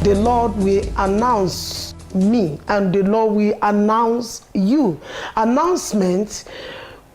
the Lord will announce me and the Lord will announce you. Announcement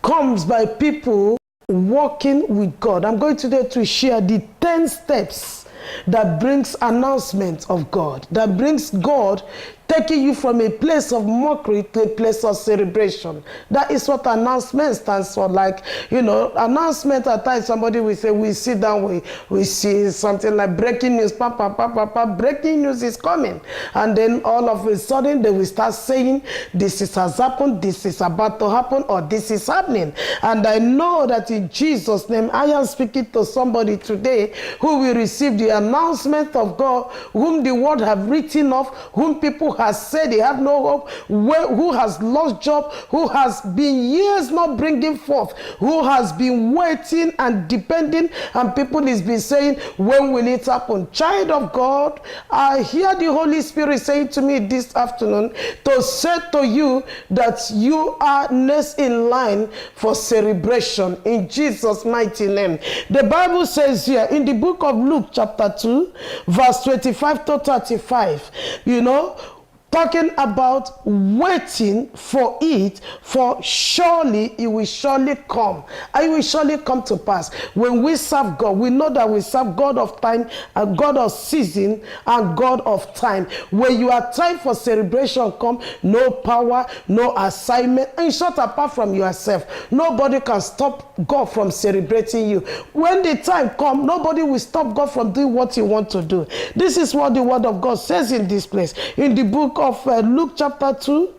comes by people walking with God. I'm going today to share the 10 steps that brings announcement of God, that brings God taking you from a place of mockery to a place of celebration. That is what announcement stands for. Like, announcement at times somebody will say, we sit down, we see something like breaking news, breaking news is coming. And then all of a sudden they will start saying, this has happened, this is about to happen, or this is happening. And I know that in Jesus' name, I am speaking to somebody today who will receive the announcement of God, whom the word have written of, whom people has said they have no hope, who has lost job, who has been years not bringing forth, who has been waiting and depending, and people is been saying, when will it happen? Child of God, I hear the Holy Spirit saying to me this afternoon to say to you that you are next in line for celebration in Jesus' mighty name. The Bible says here in the book of Luke chapter 2 verse 25 to 35, talking about waiting for it, for surely it will surely come. And it will surely come to pass. When we serve God, we know that we serve God of time, and God of season, and God of time. When you are time for celebration come, no power, no assignment, in short, apart from yourself, nobody can stop God from celebrating you. When the time comes, nobody will stop God from doing what he wants to do. This is what the word of God says in this place. In the book of Luke chapter 2,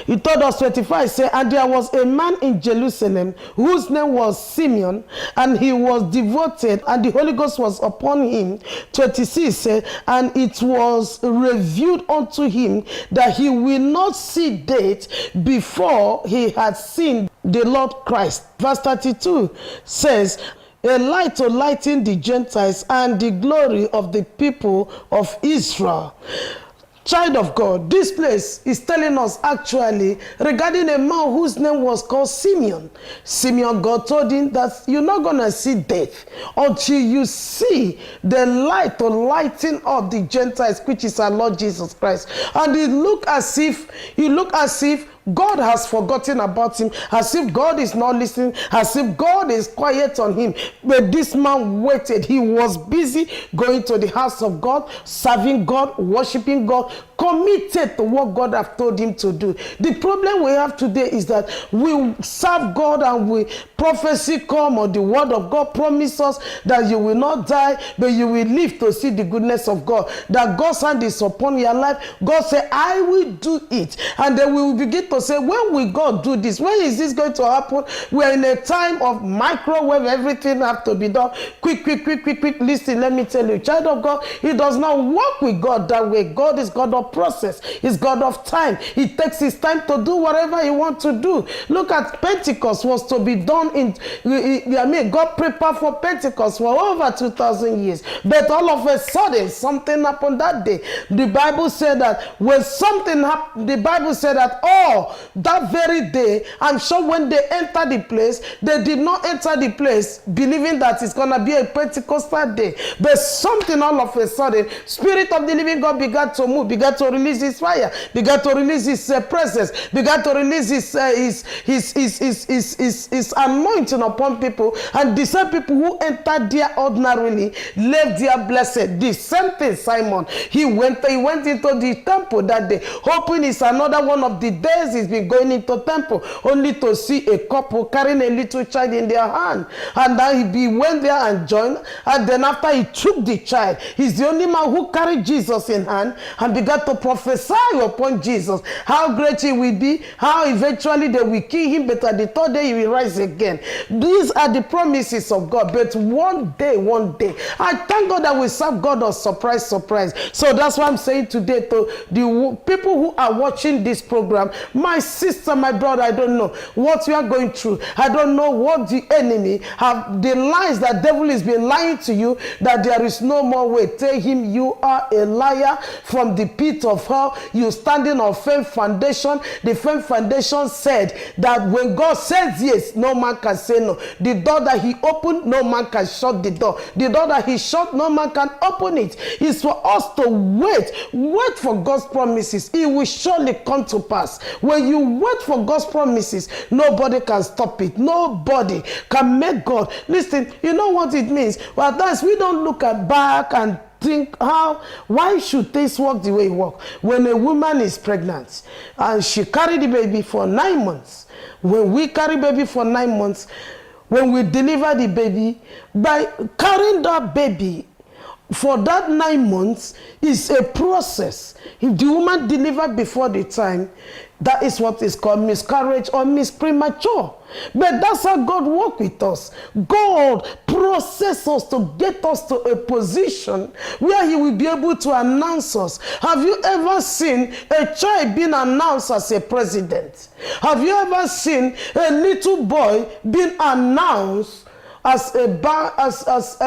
he told us 25, say, and there was a man in Jerusalem whose name was Simeon, and he was devoted, and the Holy Ghost was upon him. 26 said, and it was revealed unto him that he will not see death before he had seen the Lord Christ. Verse 32 says, a light to lighten the Gentiles and the glory of the people of Israel. Child of God, this place is telling us actually regarding a man whose name was called Simeon. Simeon, God told him that you're not going to see death until you see the light to lighten up the Gentiles, which is our Lord Jesus Christ. And he looked as if God has forgotten about him, as if God is not listening, as if God is quiet on him. But this man waited. He was busy going to the house of God, serving God, worshiping God, committed to what God has told him to do. The problem we have today is that we serve God and we prophecy come, or the word of God promises us that you will not die, but you will live to see the goodness of God. That God's hand is upon your life. God said, I will do it. And then we will begin to say, when will God do this? When is this going to happen? We are in a time of microwave. Everything has to be done quick. Listen, let me tell you, child of God, he does not work with God that way. God is God of process. He's God of time. He takes his time to do whatever he wants to do. Look at Pentecost was to be done God prepared for Pentecost for over 2,000 years. But all of a sudden, something happened that day. The Bible said that when something happened, the Bible said that, that very day, I'm sure when they entered the place, they did not enter the place believing that it's going to be a Pentecostal day. But something all of a sudden, Spirit of the living God began to move, began to release his fire, began to release his presence, began to release his anointing upon people, and the same people who entered there ordinarily left there blessed. The same thing, Simon. He went into the temple that day, hoping it's another one of the days he's been going into temple, only to see a couple carrying a little child in their hand. And then he went there and joined, and then after he took the child, he's the only man who carried Jesus in hand and began to prophesy upon Jesus, how great he will be, how eventually they will kill him, but at the third day he will rise again. These are the promises of God. But one day, I thank God that we serve God of surprise. So that's why I'm saying today to the people who are watching this program, My sister, my brother, I don't know what you are going through. I don't know what the enemy have, the lies that devil has been lying to you, that there is no more way. Tell him you are a liar from the pit of hell. You standing on firm foundation. The firm foundation said that when God says yes, no man can say no. The door that he opened, no man can shut the door. The door that he shut, no man can open it. It's for us to wait for God's promises. It will surely come to pass. When you wait for God's promises, nobody can stop it. Nobody can make God. Listen, you know what it means? Well, that's, we don't look at back and think why should things work the way it work? When a woman is pregnant and she carried the baby for 9 months, when we carry baby for 9 months, when we deliver the baby, by carrying that baby for that 9 months is a process. If the woman delivered before the time, that is what is called miscarriage or premature. But that's how God works with us. God processes us to get us to a position where he will be able to announce us. Have you ever seen a child being announced as a president? Have you ever seen a little boy being announced as a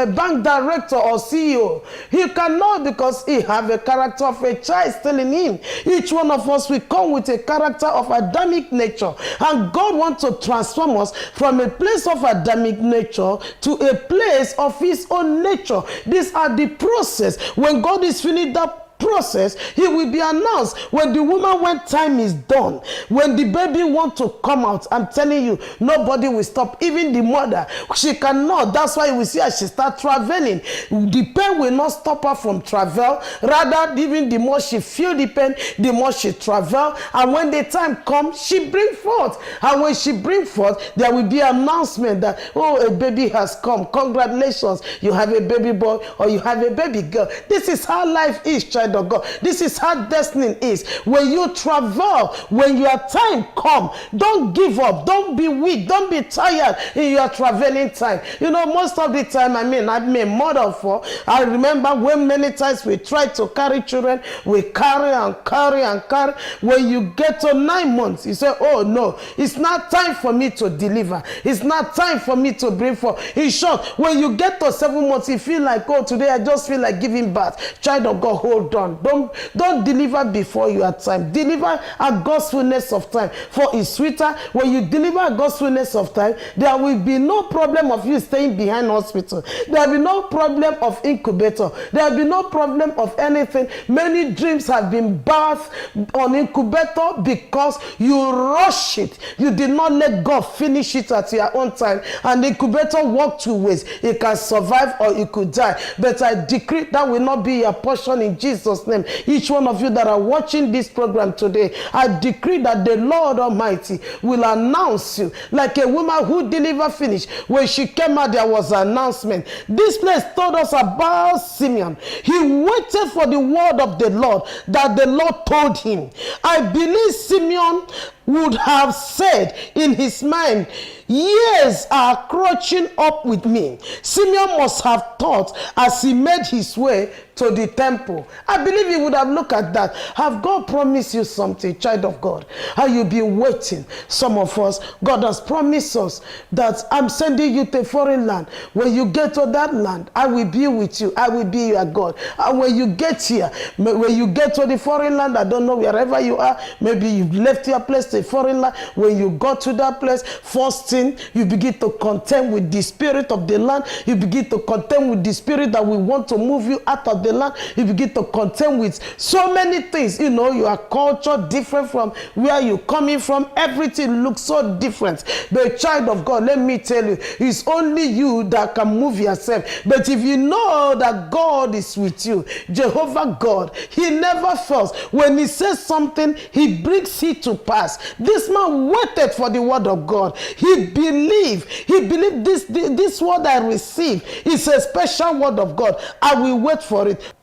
bank director or CEO? He cannot, because he have a character of a child still in him. Each one of us will come with a character of Adamic nature, and God wants to transform us from a place of Adamic nature to a place of his own nature. These are the process. When God is finished that process, he will be announced. When the woman, when time is done, when the baby want to come out, I'm telling you, nobody will stop. Even the mother, she cannot. That's why we see her, she start traveling. The pain will not stop her from travel. Rather, even the more she feel the pain, the more she travel. And when the time comes, she bring forth. And when she bring forth, there will be an announcement that, oh, a baby has come. Congratulations, you have a baby boy or you have a baby girl. This is how life is, child of God. This is how destiny is. When you travel, when your time come, don't give up. Don't be weak. Don't be tired in your traveling time. You know, most of the time, I'm a mother for. I remember when many times we tried to carry children, we carry and carry and carry. When you get to 9 months, you say, oh no, it's not time for me to deliver. It's not time for me to bring forth. In short, when you get to 7 months, you feel like, oh, today I just feel like giving birth. Child of God, hold on. Don't deliver before your time. Deliver at God's fullness of time. For it's sweeter when you deliver at God's fullness of time. There will be no problem of you staying behind hospital. There will be no problem of incubator. There will be no problem of anything. Many dreams have been birthed on incubator because you rush it. You did not let God finish it at your own time. And the incubator works 2 ways. It can survive or it could die. But I decree that will not be your portion in Jesus' name. Each one of you that are watching this program today, I decree that the Lord Almighty will announce you like a woman who delivered finished. When she came out, there was an announcement. This place told us about Simeon. He waited for the word of the Lord that the Lord told him. I believe Simeon would have said in his mind, years are crouching up with me. Simeon must have thought as he made his way to the temple. I believe he would have looked at that. Have God promised you something, child of God? Have you been waiting? Some of us, God has promised us that I'm sending you to a foreign land. When you get to that land, I will be with you. I will be your God. And when you get here, when you get to the foreign land, I don't know, wherever you are, maybe you've left your place to a foreign land. When you got to that place, first thing, you begin to contend with the spirit of the land. You begin to contend with the spirit that will want to move you out of the land. You begin to contend with so many things. You know, your culture different from where you're coming from. Everything looks so different. But child of God, let me tell you, it's only you that can move yourself. But if you know that God is with you, Jehovah God, he never fails. When he says something, he brings it to pass. This man waited for the word of God. He believed this word I receive is a special word of God. I will wait for it.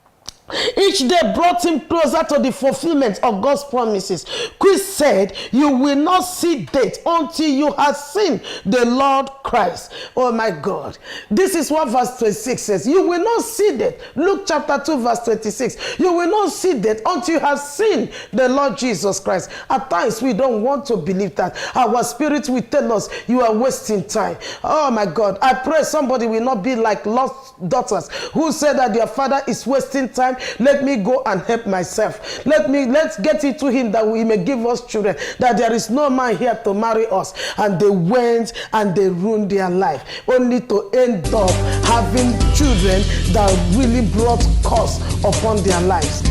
Each day brought him closer to the fulfillment of God's promises. Chris said, you will not see death until you have seen the Lord Christ. Oh my God. This is what verse 26 says. You will not see death. Luke chapter 2 verse 26. You will not see death until you have seen the Lord Jesus Christ. At times we don't want to believe that. Our spirit will tell us you are wasting time. Oh my God. I pray somebody will not be like lost daughters who said that their father is wasting time. Let me go and help myself. Let's get into him that we may give us children, that there is no man here to marry us. And they went and they ruined their life, only to end up having children that really brought curse upon their lives.